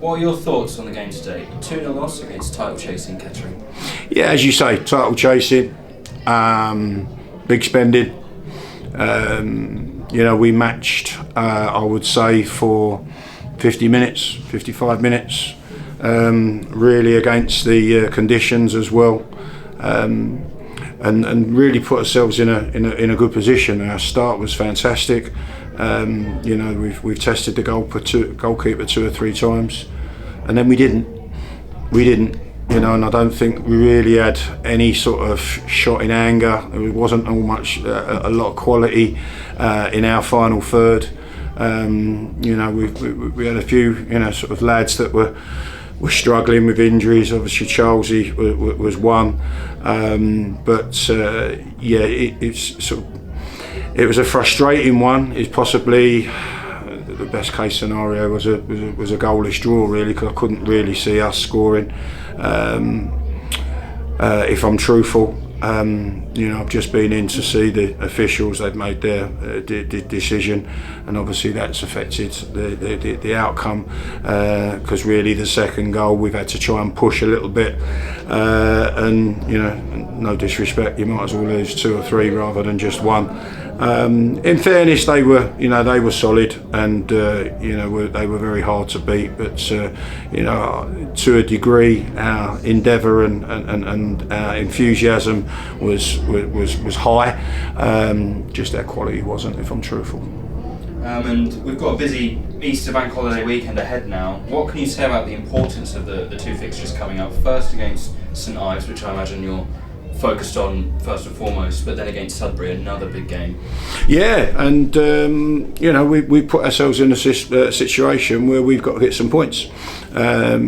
What are your thoughts on the game today? 2-0 loss against title chasing Kettering. Yeah, as you say, title chasing, big spending. We matched, I would say, for 50 minutes, 55 minutes, really against the conditions as well, and really put ourselves in a good position. Our start was fantastic. We've tested the goalkeeper 2 or 3 times, and then we didn't. And I don't think we really had any sort of shot in anger. There wasn't a lot of quality in our final third. We had a few, sort of lads that were struggling with injuries. Obviously, Charlesy was one, it was a frustrating one. It's possibly the best case scenario was a goalless draw, really, because I couldn't really see us scoring. If I'm truthful, I've just been in to see the officials. They've made their decision, and obviously that's affected the outcome, because really the second goal we've had to try and push a little bit, and no disrespect, you might as well lose 2 or 3 rather than just 1. In fairness, they were solid, and they were very hard to beat. But to a degree, our endeavour and our enthusiasm was high. Just our quality wasn't, if I'm truthful. And we've got a busy Easter bank holiday weekend ahead now. What can you say about the importance of the 2 fixtures coming up? First against St Ives, which I imagine you're focused on first and foremost, but then against Sudbury, another big game. Yeah, and we put ourselves in a situation where we've got to get some points. I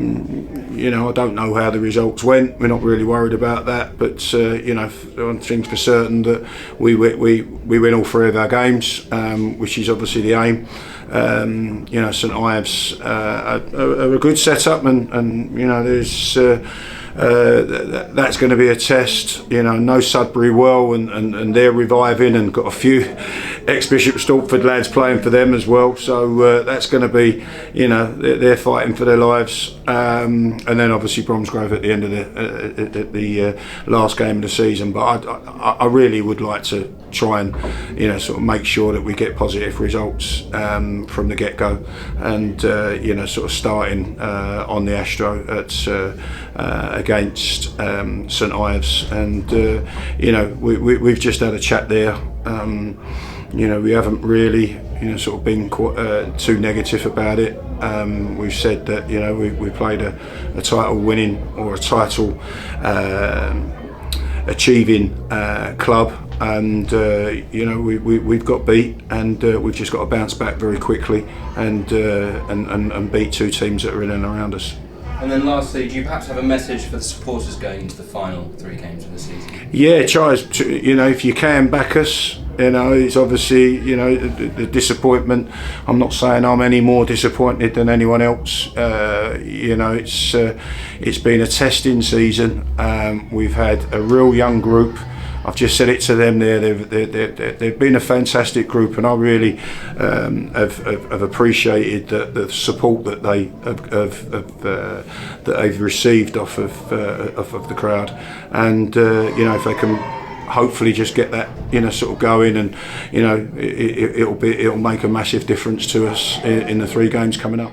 don't know how the results went. We're not really worried about that, but one thing's for certain that we win all 3 of our games, which is obviously the aim. St Ives are a good setup, and there's. That's going to be a test. Know Sudbury well, and they're reviving, and got a few ex-Bishop Stortford lads playing for them as well. So that's going to be, they're fighting for their lives. And then obviously Bromsgrove at the end of the last game of the season. But I really would like to try and sort of make sure that we get positive results from the get-go, and sort of starting on the Astro at against St Ives, and we've just had a chat there. We haven't really sort of been too negative about it. We've said that we played a title winning or a title achieving club, and we've got beat, and we've just got to bounce back very quickly and beat 2 teams that are in and around us. And then lastly, do you perhaps have a message for the supporters going into the final 3 games of the season? Yeah, try, if you can, back us. It's obviously, the disappointment. I'm not saying I'm any more disappointed than anyone else. It's been a testing season. We've had a real young group. I've just said it to them there. They've been a fantastic group, and I really have appreciated the support that they've received off of the crowd. And if they can hopefully just get that sort of going, and it'll make a massive difference to us in the 3 games coming up.